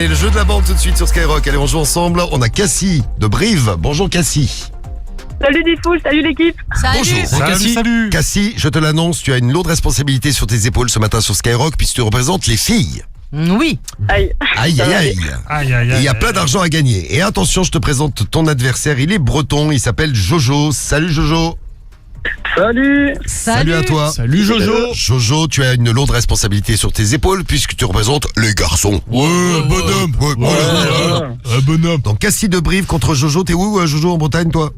Et le jeu de la bande tout de suite sur Skyrock. Allez, on joue ensemble. On a Cassie de Brive. Bonjour Cassie. Salut Diffoul, salut l'équipe. Bonjour. Salut. Cassie, je te l'annonce, tu as une lourde responsabilité sur tes épaules ce matin sur Skyrock puisque tu représentes les filles. Oui. Aïe. Aïe, aïe, aïe. Aïe, aïe, Et aïe. il y a plein d'argent à gagner. Et attention, je te présente ton adversaire. Il est breton, il s'appelle Jojo. Salut Jojo. Salut. Salut à toi. Salut Jojo. Jojo, tu as une lourde responsabilité sur tes épaules puisque tu représentes les garçons. Ouais, bonhomme. Ouais, bonhomme. Bonhomme. Donc Cassie de Brive contre Jojo. T'es où Jojo en Bretagne toi?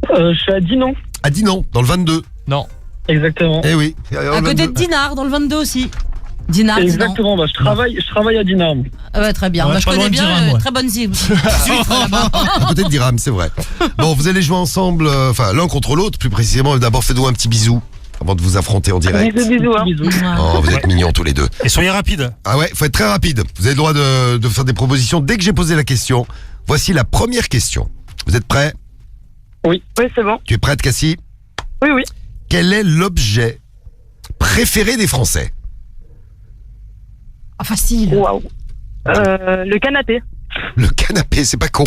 Je suis à Dinan. À Dinan, dans le 22. Non. Exactement. Eh oui. À côté de Dinard, dans le 22 aussi. Dinard, Dinan. Exactement, bah, je travaille à Dinan. Ah ouais, très bien. Ouais, Bah, je pas connais loin de bien, Diram, ouais. très bonne cible. À côté de Diram, c'est vrai. Bon, vous allez jouer ensemble, l'un contre l'autre, plus précisément. D'abord, faites-nous un petit bisou avant de vous affronter en direct. Bisous, hein. Oh, vous êtes mignons tous les deux. Et soyez rapide. Ah ouais, faut être très rapide. Vous avez le droit de faire des propositions dès que j'ai posé la question. Voici la première question. Vous êtes prêts? Oui, c'est bon. Tu es prête, Cassie? Oui. Quel est l'objet préféré des Français? Ah, facile. Waouh. Le canapé. Le canapé, c'est pas con.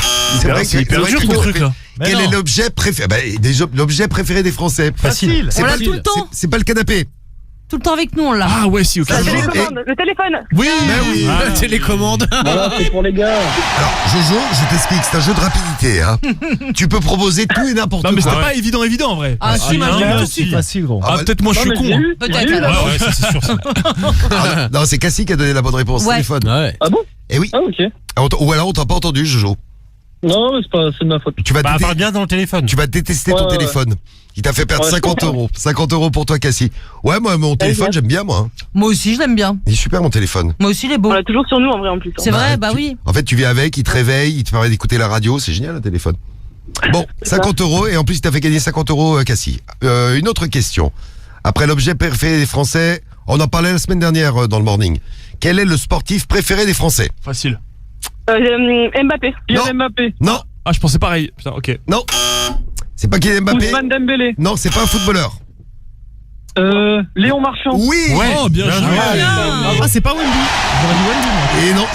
C'est hyper dur ton truc là. Quel est l'objet préféré? L'objet préféré des Français. Facile. C'est On pas l'a tout le temps. C'est pas le canapé. Tout le temps avec nous, on l'a. Ah ouais, si, ok. La Jojo, télécommande. Le téléphone. Oui, oui. La télécommande. Voilà, c'est pour les gars. Alors, Jojo, je t'explique, c'est un jeu de rapidité. Hein. Tu peux proposer tout et n'importe Non mais quoi. c'était pas évident en vrai. Ah, si, moi, je l'ai tout de suite. Facile, gros. Ah, bah, Peut-être moi je suis con. j'ai hein. eu. Peut-être, j'ai eu. alors. Ouais, ça c'est sûr. Ça. Ah, non, c'est Cassie qui a donné la bonne réponse au Ouais. téléphone. Ouais. Ah bon? Eh oui. Ah ok. Ou alors on t'a pas entendu, Jojo. Non, mais c'est de ma faute. Tu vas, Bah parle bien dans le téléphone. tu vas détester ton Ouais. téléphone. Il t'a fait perdre Ouais, 50 je comprends. euros. 50 euros pour toi, Cassie. Ouais, moi, mon téléphone, bien. j'aime bien, moi. Hein. Moi aussi, je l'aime bien. Il est super, mon téléphone. Moi aussi, il est beau. On l'a toujours sur nous en vrai en plus. C'est vrai, bah tu- oui. En fait, tu viens avec, il te réveille, il te permet d'écouter la radio. C'est génial, le téléphone. Bon, 50 euros. Et en plus, il t'a fait gagner 50 euros, Cassie. Une autre question. Après l'objet préféré des Français, on en parlait la semaine dernière dans le morning. Quel est le sportif préféré des Français? Facile. Mbappé. Non. Mbappé. Non, Ah je pensais pareil. Putain, ok. non. C'est pas Kylian Mbappé. Ousmane Dembélé. Non, c'est pas un footballeur. Léon Marchand. Oui. Oh bien joué. Ah, c'est pas Wemby. J'aurais dit Wemby, moi. Et non,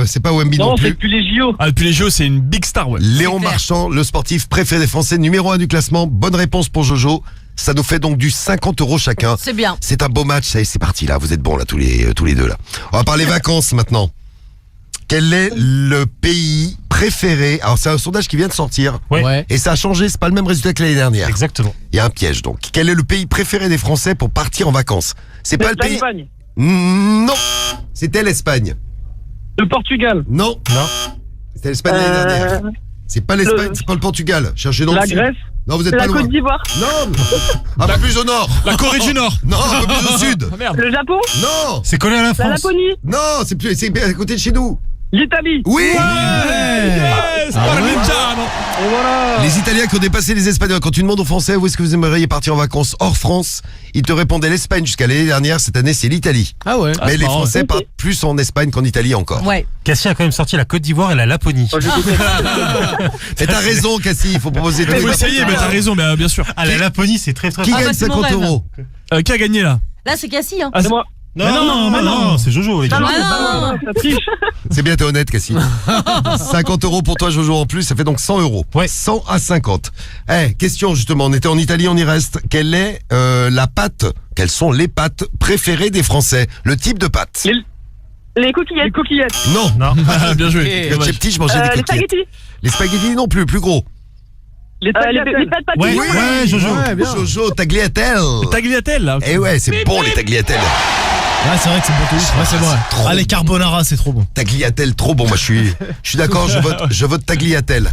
c'est pas Wemby non, Non, c'est plus. depuis les JO. Ah depuis les jeux c'est une big star ouais. Léon clair. Marchand, le sportif préféré des Français, numéro 1 du classement. Bonne réponse pour Jojo. Ça nous fait donc du 50 euros chacun. C'est bien. C'est un beau match, ça y est, c'est parti là. Vous êtes bons là tous les deux là. On va parler vacances maintenant. Quel est le pays préféré? Alors c'est un sondage qui vient de sortir. Ouais. Et ça a changé, c'est pas le même résultat que l'année dernière. Exactement. Il y a un piège donc. Quel est le pays préféré des Français pour partir en vacances? C'est pas le pays. L'Espagne. Non, c'était l'Espagne. Le Portugal. Non, c'était l'Espagne l'année dernière. C'est pas l'Espagne, c'est pas le Portugal. Cherchez dans le La sud. Grèce. Non, vous êtes La pas loin. Côte d'Ivoire. Non, un peu plus au nord. La Corée du Nord. Non, un peu plus au sud. Ah merde. Le Japon. Non, C'est collé à la La France. Laponie. non, c'est à côté de chez nous. L'Italie. Oui. Yes, Parmigiano. Et voilà. Les Italiens qui ont dépassé les Espagnols. Quand tu demandes aux Français où est-ce que vous aimeriez partir en vacances hors France, ils te répondaient l'Espagne jusqu'à l'année dernière. Cette annie, c'est l'Italie. Ah ouais. Mais c'est les marrant, Français ouais. partent plus en Espagne qu'en Italie encore. Ouais. Cassie a quand même sorti la Côte d'Ivoire et la Laponie. Et t'as raison, Cassie. Il faut proposer tous Il les faut essayer, mais t'as raison, mais bien sûr. Ah, la Laponie, c'est très très Qui Ah, gagne bah, c'est mon 50 rêve. euros? Qui a gagné là? Là, c'est Cassie, hein. Ah, C'est moi. Non, c'est Jojo, les gars. Non, Ah, c'est non, pas non, moi, non. ça triche. C'est bien, t'es honnête, Cassie. 50 euros pour toi, Jojo, en plus, ça fait donc 100 euros. Ouais. 100 à 50. Question, justement, on était en Italie, on y reste. Quelle est quelles sont les pâtes préférées des Français? Le type de pâte? Les coquillettes. Les coquillettes. Non. Non, bien joué. Quand j'étais petit, je mangeais des Les coquillettes. spaghettis. Les spaghettis non plus, plus gros. Les pâtes pâtes. Ouais, ouais, Jojo. Ouais, bien. Jojo, tagliatelle. Tagliatelle là. Eh ouais, c'est bon les tagliatelles. Ouais, c'est vrai que c'est bon. Ouais, c'est vrai. trop Ah, les bon. carbonara, c'est trop bon. Tagliatelle, trop bon. Moi, je suis d'accord, je vote tagliatelle.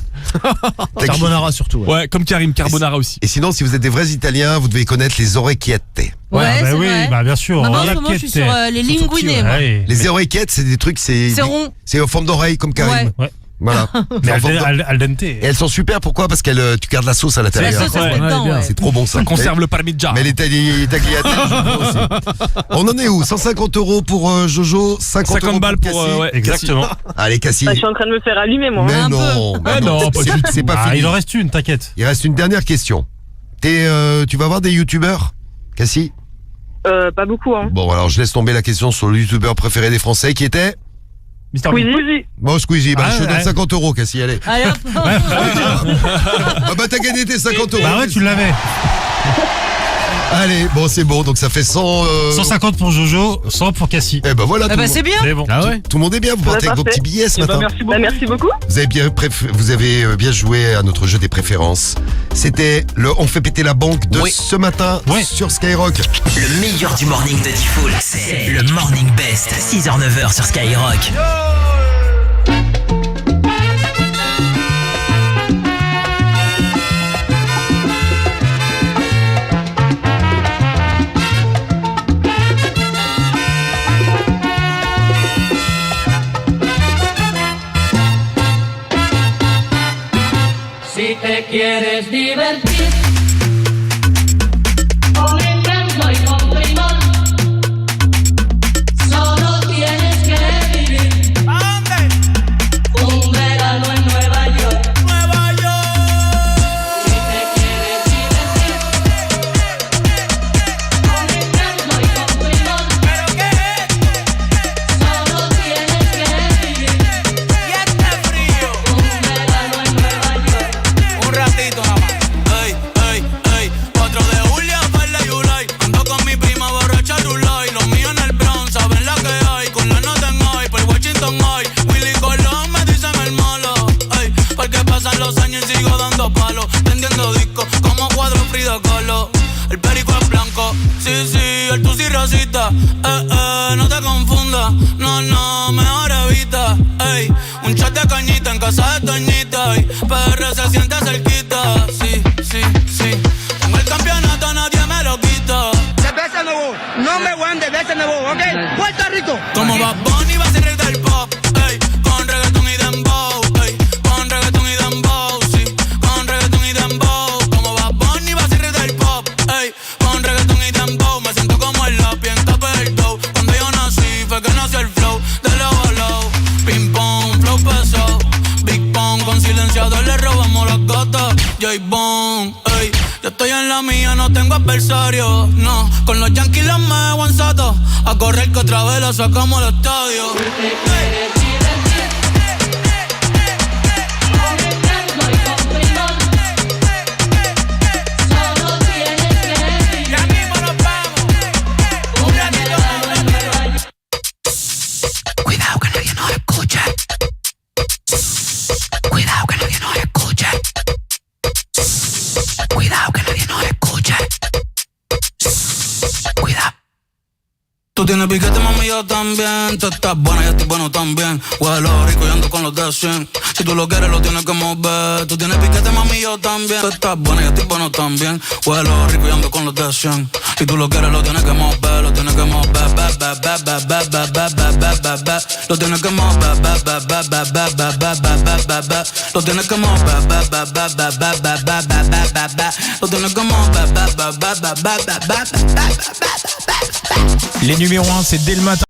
Carbonara surtout. Ouais. Ouais, comme Karim Carbonara aussi. Et sinon, si vous êtes des vrais Italiens, vous devez connaître les orecchiette. Ouais, c'est vrai. bah bien sûr. Non, mais en ce moment, je suis sur les linguinés, moi. Les oreillettes, c'est des trucs, c'est rond. c'est en forme d'oreille comme Karim. Ouais. Voilà. Mais En forme al dente. Et elles sont super, pourquoi? Parce que tu gardes la sauce à La l'intérieur. sauce, ça se Ouais, met dedans, bien. ouais. C'est trop bon ça. Ça conserve le parmigiano. Mais les tagliatelles, je prends aussi. On en est où? 150 euros pour Jojo, 50 euros 50 balles pour. Cassie. Ouais, exactement. Allez, Cassie. Je suis en train de me faire allumer moi. Mais un non, peu. mais Ah non, pas du tout. c'est pas Ah, fini. il en reste une, t'inquiète. Il reste une dernière question. Tu vas voir des youtubeurs, Cassie? Pas beaucoup hein. Bon, alors je laisse tomber la question sur le youtubeur préféré des Français qui était Mister V. Squeezie. Bon, Squeezie, bah, Ah, je te donne ouais. 50 euros, Cassie, allez. Allez hop. Ah bah, t'as gagné tes 50 euros. Bah ouais, tu l'avais. Allez, bon, c'est bon, donc ça fait 100. 150 pour Jojo, 100 pour Cassie. Eh ben voilà, Ah bah c'est bien. C'est bon. Ah ouais. tout le monde est bien, vous partez avec vos parfait. petits billets ce Eh ben, matin. merci beaucoup. Vous avez bien joué à notre jeu des préférences. C'était le On fait péter la banque de ce matin sur Skyrock. Le meilleur du morning de Diffoul, c'est le Morning Best, 6h-9h sur Skyrock. Si te quieres divertir con encanto y con primor, solo tienes que vivir un verano en Nueva York. Si te quieres divertir con encanto y con primor, solo tienes que vivir un verano en Nueva York. Un ratito nada más. Ey, ey, ey. 4 de julio, Farley y Yulai. Ando con mi prima borracha Rulay. Los míos en el Bronx, saben la que hay. Con la nota en high, por Washington High. Willy Colón me dicen el malo. Ey, porque pasan los años y sigo dando palos. Vendiendo discos como cuadro Frida Kahlo. El perico es blanco, sí, sí, el tusi racista. No te confundas, no, mejor evita. Ey, un shot de cañita en casa de Toñita. Y PR se siente cerquita, sí, sí, sí. Tengo el campeonato, nadie me lo quita. Cerveza nuevo, number one de cerveza nuevo, ¿ok? Puerto Rico. Como Bad Bunny va a ser rey del pop, ey, con reggaeton y dembow, ey, con reggaeton y dembow, sí, con reggaeton y dembow. Como Bad Bunny va a ser rey del pop, ey, con reggaeton y dembow. Me siento como el lápiz en top del dough. Cuando yo nací fue que nació el flow de low a low. Ping pong, flow pesado, Big Pong, con silenciador le robamos las gatas. J-Bone, ey, yo estoy en la mía, no tengo adversario, no. Con los Yankees los me aguanzato, a correr que otra vez la sacamos al estadio. Si te quieres divertir con encanto y con primor, solo tienes que vivir Ya mismo nos vamos. un verano en Nueva York. Cuidado que nadie nos escuche. Cuidado que nadie nos escuche. Cuidado que nadie nos escuche. Cuidado. Tú tienes piquete, mami, yo también. Tú estás buena, yo estoy bueno también. Huelo rico, yo ando con los de 100. Si tú lo quieres, lo tienes que mover. Tú tienes piquete, mami, yo también. Tú estás buena, yo estoy bueno también. Huelo rico, yo ando con los de 100. Si tú lo quieres, lo tienes que mover. Lo tienes que mover. Lo tienes que mover. Lo tienes que mover. Lo tienes que mover. Les numéros 1, c'est dès le matin.